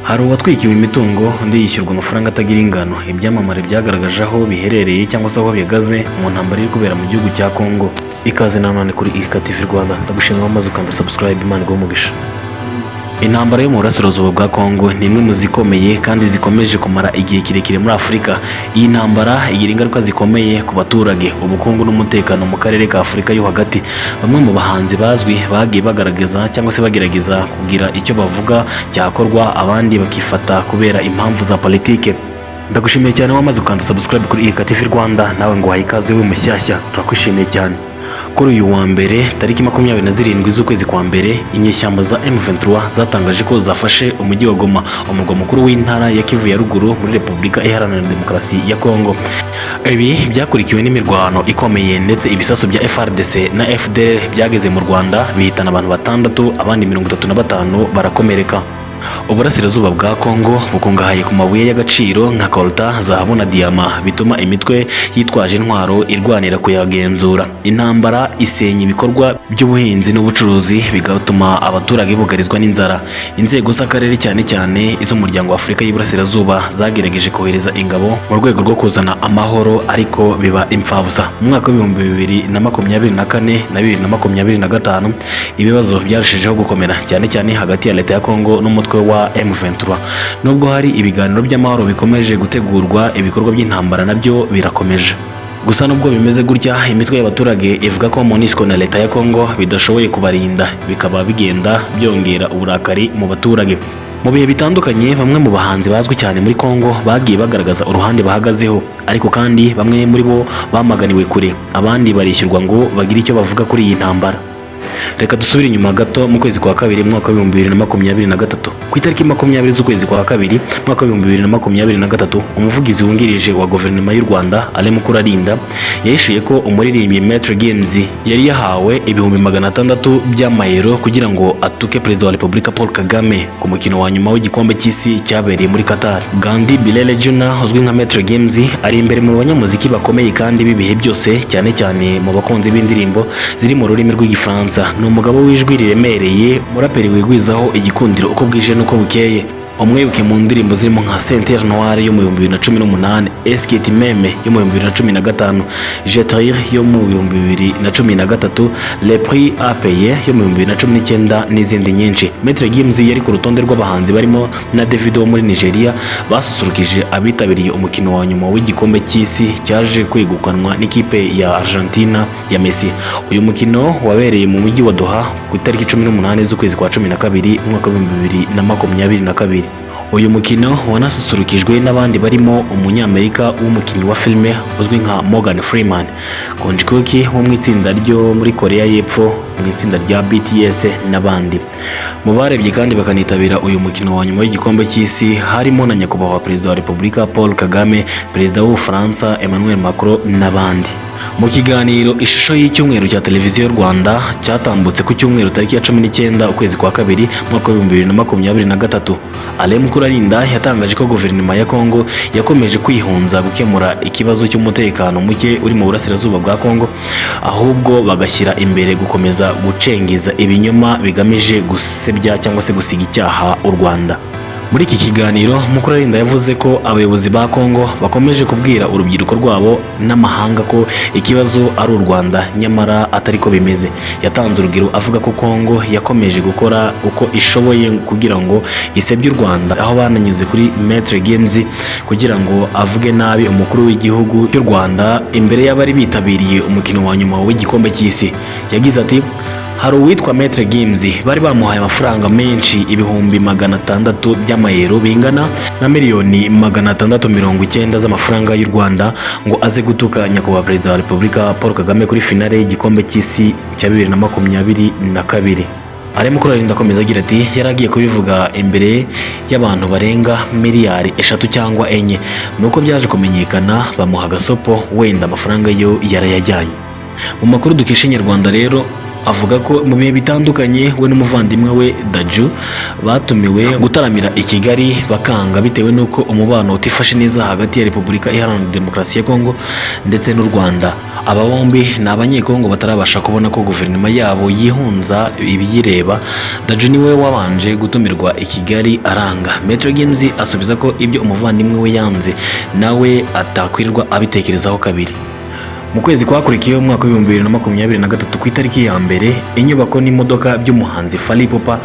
Hari uwatwikiwe imitungo undi yishyurwa amafaranga atagira ingano. Ibyamamare byagaragaje aho biherereye cyangwa se aho bihagaze mu ntambara iri kubera mu gihugu cya Congo. Ikaze nanone kuri Irika TV Rwanda. Ndagushimira wamaze ukanda subscribe, Imana iguhe umugisha. Intambara yo mu burasirazuba bwa Congo ni imwe mu zikomeye kandi zikomeje kumara igihe kirekire muri Afurika. Iyi ntambara igira ingaruka zikomeye ku baturage, ubukungu n'umutekano mu karere ka Afurika yo hagati. Bamwe mu bahanzi bazwi bagiye bagaragaza cyangwa se bagerageza kugira icyo bavuga cyakorwa, abandi bakifata kubera impamvu za politike. Ndagushimiye cyane wamaze ukanda subscribe kuri Irika TV Rwanda, nawe ngo ikaze we mushyashya, turakwishimiye cyane. Kuri uyu wa mbere tariki 27 z'ukwezi kwa mbere, inyeshyamba za M23 zatangaje ko zafashe umujyi wa Goma, umurwa mukuru w'intara ya Kivu ya ruguru muri Repubulika Iharanira Demokarasi ya Congo. Ibi byakurikiwe n'imirwano ikomeye ndetse ibisasu bya FARDC na FDL byageze mu Rwanda bihitana abantu 6, abandi 35 barakomereka. Uburasirazuba bwa Congo bukungahaye ku mabuye y'agaciro nka coltan, zahabu na diyama, bituma imitwe yitwaje intwaro irwanira kuyagenzura. Intambara isenya ibikorwa by'ubuhinzi n'ubucuruzi, bigatuma abaturage bugarizwa n'inzara. Inzego z'akarere cyane cyane iz'umuryango wa Afurika y'Iburasirazuba zagerageje kohereza ingabo mu rwego rwo kuzana amahoro, ariko biba impfabusa. Mu mwaka w'ibihumbi 2024 na 2025 ibibazo byarushijeho gukomera, cyane cyane hagati ya leta ya Congo n'umutwe wa M23. Nubwo hari ibiganiro by'amahoro bikomeje gutegurwa, ibikorwa by'intambara nabyo birakomeje. Gusa nubwo bimeze gutya, imitwe y'abaturage ivuga ko MONUSCO na leta ya Congo bidashoboye kubarinda, bikaba bigenda byongera uburakari mu baturage. Mu bihe bitandukanye, bamwe mu bahanzi bazwi cyane muri Congo bagiye bagaragaza uruhande bahagazeho, ariko kandi bamwe muri bo bamaganiwe kure, abandi barishyurwa ngo bagire icyo bavuga kuri iyi ntambara. Reka dusubire inyuma gato mu kwezi kwa kabiri mwaka wa 2023. Ku itariki 20 z'ukwezi kwa kabiri mwaka wa 2023, umuvugizi wungirije wa guverinoma y'u Rwanda Alain Mukurarinda yahishuye ko umuririmbyi Maître Games yari yahawe ibihumbi 600 by'amayero kugira ngo atuke Perezida wa Repubulika Paul Kagame ku mukino wa nyuma w'igikombe cy'isi cyabereye muri Qatar. Gandhi Bilele Jr uzwi nka Maître Games ari imbere mu banyamuziki bakomeye kandi b'ibihe byose, cyane cyane mu bakunzi b'indirimbo ziri mu rurimi rw'Igifaransa. Ni umugabo w'ijwi riremereye, muraperi wigwizaho igikundiro uko bwije n'uko bukeye. Umwibuke mu ndirimbo zirimo nka Ceinture Noire yo mu 2018, Esquette Meme yo mu 2015, Jeter yo mu 2013, Le Prix à Payer yo mu 2019 n'izindi nyinshi. Maître Games yari ku rutonde rw'abahanzi barimo na Davido wo muri Nigeria basusurukije abitabiriye umukino wa nyuma w'igikombe cy'isi cyaje kwegukanwa n'ikipe ya Argentina ya Messi. Uyu mukino wabereye mu mujyi wa Doha ku itariki 18 z'ukwezi kwa 12 mwaka wa 2022. Uyu mukino wanasusurukijwe n'abandi barimo umunyamerika w'umukinnyi wa filime uzwi nka Morgan Freeman, Konjikuki wo mu itsinda ryo muri Korea y'Epfo mu itsinda rya BTS n'abandi. Mu barebye kandi bakanitabira uyu mukino wa nyuma w'igikombe cy'isi harimo na nyakubahwa Perezida wa Repubulika Paul Kagame, Perezida w'Ubufaransa Emmanuel Macron n'abandi. Mu kiganiro ishusho y'icyumweru cya televiziyo y'u Rwanda cyatambutse ku cyumweru tariki ya 19 ukwezi kwa kabiri mwaka wa 2023, Alain Mukurarinda yatangaje ko guverinoma ya Congo yakomeje kwihunza gukemura ikibazo cy'umutekano muke uri mu burasirazuba bwa Congo, ahubwo bagashyira imbere gukomeza gucengeza ibinyoma bigamije gusebya cyangwa se gusiga icyaha u Rwanda. Muri iki kiganiro Mukurarinda yavuze ko abayobozi ba Congo bakomeje kubwira urubyiruko rwabo n'amahanga ko ikibazo ari u Rwanda, nyamara atari ko bimeze. Yatanze urugero avuga ko Congo yakomeje gukora uko ishoboye kugira ngo isebye u Rwanda, aho bananyuze kuri Maître Games kugira ngo avuge nabi umukuru w'igihugu cy'u Rwanda imbere y'abari bitabiriye umukino wa nyuma w'igikombe cy'isi. Yagize ati, hari uwitwa Maître Games bari bamuhaye amafaranga menshi, ibihumbi 600 by'amayero bingana na miliyoni 690 z'amafaranga y'u Rwanda, ngo aze gutuka nyakubahwa Perezida wa Repubulika Paul Kagame kuri finale y'igikombe cy'isi cya 2022. Alain Mukurarinda akomeza agira ati, yaragiye kubivuga imbere y'abantu barenga miliyari 3 cyangwa 4, nuko byaje kumenyekana bamuha agasopo, wenda amafaranga yo yarayajyanye. Mu makuru dukesha Inyarwanda rero, avuga ko mu bihe bitandukanye we n'umuvandimwe we Daju batumiwe gutaramira i Kigali bakanga bitewe n'uko umubano utifashe neza hagati ya Repubulika Iharanira Demokarasi ya Kongo ndetse n'u Rwanda. Aba bombi ni abanyekongo batarabasha kubona ko guverinoma yabo yihunza ibiyireba. Daju niwe wabanje gutumirwa i Kigali aranga. Metro Games asubiza ko ibyo umuvandimwe we yanze nawe atakwirirwa abitekerezaho kabiri. Mu kwezi kwakurikiyeho umwaka wa 2023 ku itariki ya mbere, inyubako n'imodoka by'umuhanzi Fally Ipupa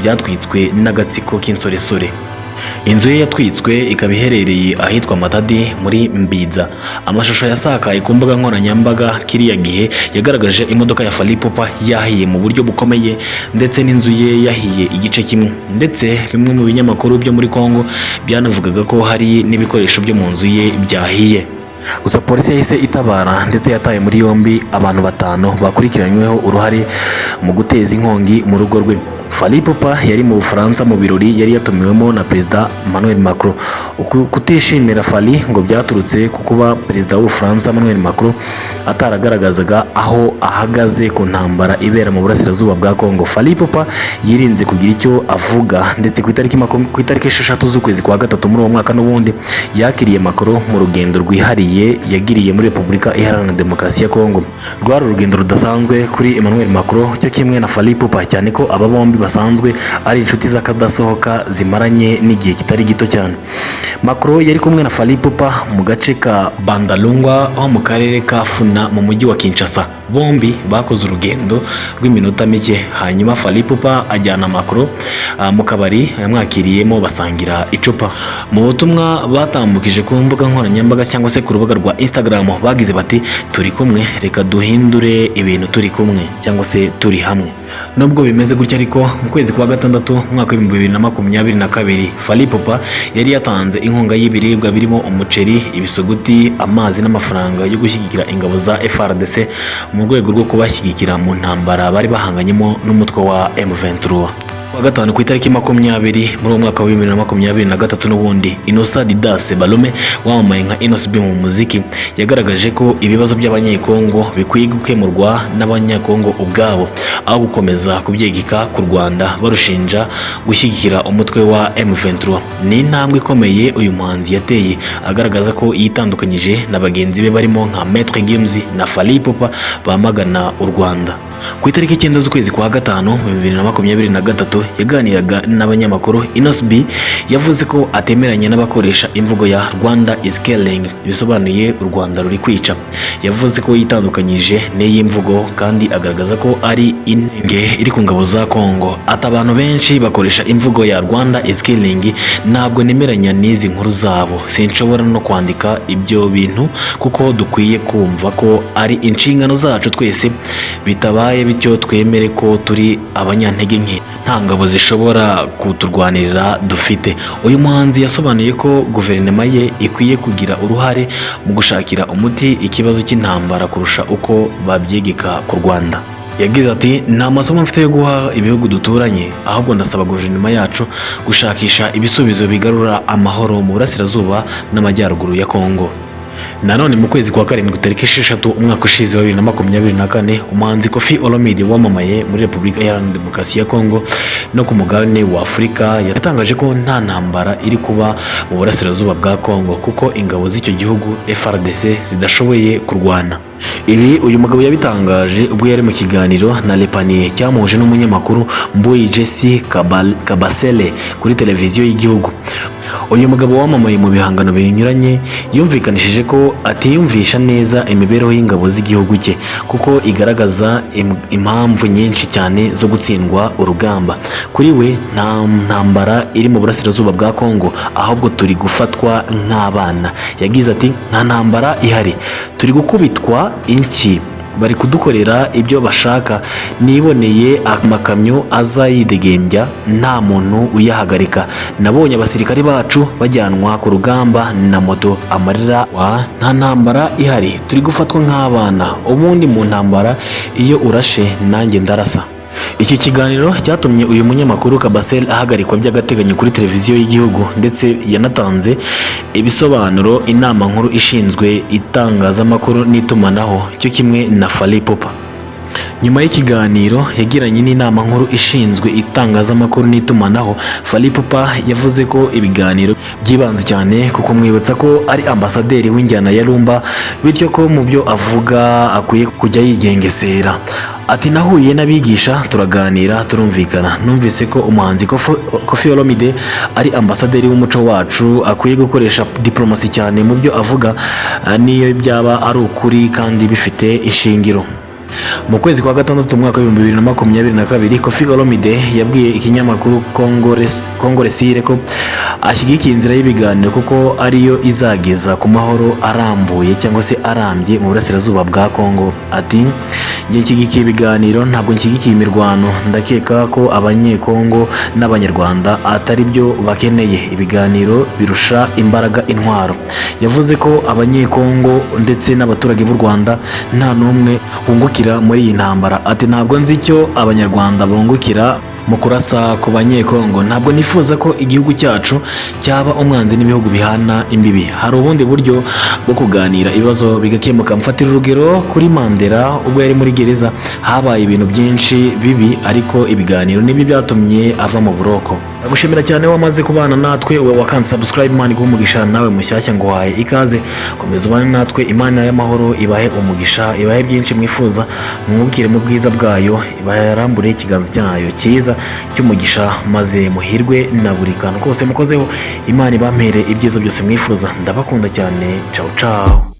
byatwitswe n'agatsiko k'insoresore. Inzu ye yatwitswe ikaba iherereye ahitwa Matadi muri Mbidza. Amashusho yasakaye ku mbuga nkoranyambaga kiriya gihe yagaragaje imodoka ya Fally Ipupa yahiye mu buryo bukomeye ndetse n'inzu ye yahiye igice kimwe, ndetse bimwe mu binyamakuru byo muri Kongo byanavugaga ko hari n'ibikoresho byo mu nzu ye byahiye. Gusa polisi yahise itabara ndetse yataye muri yombi abantu 5 bakurikiranyweho uruhare mu guteza inkongi mu rugo rwe. Fally Ipupa yari mu Bufaransa mu birori yari yatumiwemo na Perezida Emmanuel Macron. Kutishimira Fally ngo byaturutse ku kuba Perezida w'Ubufaransa Emmanuel Macron ataragaragazaga aho ahagaze ku ntambara ibera mu burasirazuba bwa Kongo. Fally Ipupa yirinze kugira icyo avuga, ndetse ku itariki 6 z'ukwezi kwa gatatu muri uwo mwaka n'ubundi yakiriye Macron mu rugendo rwihariye yagiriye muri Repubulika Iharanira Demokarasi ya Kongo. Rwari urugendo rudasanzwe kuri Emmanuel Macron cyo kimwe na Fally Ipupa, cyane ko aba bombi basanzwe ari inshuti z'akadasohoka zimaranye n'igihe kitari gito cyane. Macron yari kumwe na Fally Ipupa mu gace ka Bandalungwa ho mu karere ka Funa mu mujyi wa Kinshasa. Bombi bakoze urugendo rw'iminota mike, hanyuma Fally Ipupa ajyana Macron mu kabari yamwakiriyemo basangira icupa. Mu butumwa batambukije ku mbuga nkoranyambaga cyangwa se ku rubuga rwa Instagram bagize bati turi kumwe, reka duhindure ibintu turi kumwe cyangwa se turi hamwe. Nubwo bimeze gutya ariko mu kwezi kwa gatandatu mwaka wa 2022 Fally Ipupa yari yatanze inkunga y'ibiribwa birimo umuceri, ibisuguti, amazi n'amafaranga yo gushyigikira ingabo za FARDC mu rwego rwo kubashyigikira mu ntambara bari bahanganyemo n'umutwe wa M23. Wa gatanu ku itariki 20 muri mwaka wa 2023 n'ubundi Innocent Didas Balome wamamaye nka Innocent B mu muziki yagaragaje ko ibibazo by'abanyekongo bikwiye gukemurwa n'abanyekongo ubwabo aho gukomeza kubyegeka ku Rwanda barushinja gushyigikira umutwe wa M23. Ni intambwe ikomeye uyu muhanzi yateye agaragaza ko yitandukanyije na bagenzi be barimo nka Metro Games na Fally Ipupa bamagana u Rwanda. Ku itariki 9 z'ukwezi kwa gatanu 2023 yaganiraga n'abanyamakuru. Innocent B yavuze ko atemeranya n'abakoresha imvugo ya Rwanda is killing, bisobanuye u Rwanda ruri kwica. Yavuze ko yitandukanyije n'iyi mvugo kandi agaragaza ko ari intenge iri ku ngabo za Kongo. Ati abantu benshi bakoresha imvugo ya Rwanda is killing, ntabwo nemeranya n'izi nkuru zabo, sinshobora no kwandika ibyo bintu kuko dukwiye kumva ko ari inshingano zacu twese, bitabaye bityo twemere ko turi abanyantege nke, nta ngabo zishobora kuturwanirira dufite. Uyu muhanzi yasobanuye ko guverinoma ye ikwiye kugira uruhare mu gushakira umuti ikibazo cy'intambara kurusha uko babyegeka ku Rwanda. Yagize ati nta masomo mfite yo guha ibihugu duturanye, ahubwo ndasaba guverinoma yacu gushakisha ibisubizo bigarura amahoro mu burasirazuba n'amajyaruguru ya Kongo. Nanone mu kwezi kwa karindwi tariki 6 umwaka ushize wa 2024 umuhanzi Koffi Olomide wamamaye muri Repubulika Iharanira Demokarasi ya Kongo no ku mugabane wa Afurika yatangaje ko nta ntambara iri kuba mu burasirazuba bwa Kongo kuko ingabo z'icyo gihugu FARDC zidashoboye kurwana. Ibi uyu mugabo yabitangaje ubwo yari mu kiganiro na Le Panier cyamuhuje n'umunyamakuru Mbuyi Jesse Kabasele kuri televiziyo y'igihugu. Uyu mugabo wamamaye mu bihangano binyuranye yumvikanishije ko atiyumvisha neza imibereho y'ingabo z'igihugu cye kuko igaragaza impamvu nyinshi cyane zo gutsindwa urugamba. Kuri we nta ntambara iri mu burasirazuba bwa Kongo, ahubwo turi gufatwa nk'abana. Yagize ati nta ntambara ihari, turi gukubitwa inki, bari kudukorera ibyo bashaka. Niboneye amakamyo aza yidegembya nta muntu uyahagarika. Nabonye abasirikare bacu bajyanwa ku rugamba na moto. Amarira wa nta ntambara ihari, turi gufatwa nk'abana. Ubundi mu ntambara iyo urashe nanjye ndarasa. Iki kiganiro cyatumye uyu munyamakuru Kabasele ahagarikwa by'agateganyo kuri televiziyo y'igihugu, ndetse yanatanze ibisobanuro inama nkuru ishinzwe itangazamakuru n'itumanaho cyo kimwe na Fally Ipupa. nyuma y'ikiganiro yagiranye n'inama nkuru ishinzwe itangazamakuru n'itumanaho, Fally Ipupa yavuze ko ibiganiro byibanze cyane ku kumwibutsa ko ari ambasaderi w'injyana ya rumba, bityo ko mu byo avuga akwiye kujya yigengesera. Ati nahuye n'abigisha turaganira turumvikana, numvise ko umuhanzi Koffi Olomide ari ambasaderi w'umuco wacu, akwiye gukoresha diplomasi cyane mu byo avuga, niyo byaba ari ukuri kandi bifite ishingiro. Mu kwezi kwa gatandatu umwaka wa 2022, Koffi Olomide yabwiye ikinyamakuru Kongoresire ko ashyigikiye inzira y'ibiganiro kuko ariyo izageza ku mahoro arambuye cyangwa se arambye mu burasirazuba bwa Kongo. Ati njye nshyigikiye ibiganiro, ntabwo nshyigikiye imirwano. Ndakeka ko abanyekongo n'abanyarwanda atari byo bakeneye. Ibiganiro birusha imbaraga intwaro. Yavuze ko abanyekongo ndetse n'abaturage b'u Rwanda nta n'umwe wungukira muri iyi ntambara. Ati ntabwo nzi icyo abanyarwanda bungukira mu kurasa ku banyekongo. Ntabwo nifuza ko igihugu cyacu cyaba umwanzi n'ibihugu bihana imbibi. Hari ubundi buryo bwo kuganira ibibazo bigakemuka. Mfatira urugero kuri Mandela, ubwo yari muri gereza habaye ibintu byinshi bibi, ariko ibiganiro nibyo byatumye ava mu buroko. Ndagushimira cyane wamaze kubana natwe, wakanze subscribe. Imana iguhe umugisha, nawe mushyashya ngo wahaye ikaze, komeza ubane natwe. Imana y'amahoro ibahe umugisha, ibahe byinshi mwifuza, mwubukire mu bwiza bwayo, ibarambure ikiganza cyayo cyiza cy'umugisha, maze muhirwe na buri kantu kose mukozeho. Imana ibampere ibyiza byose mwifuza. Ndabakunda cyane. Ciao ciao.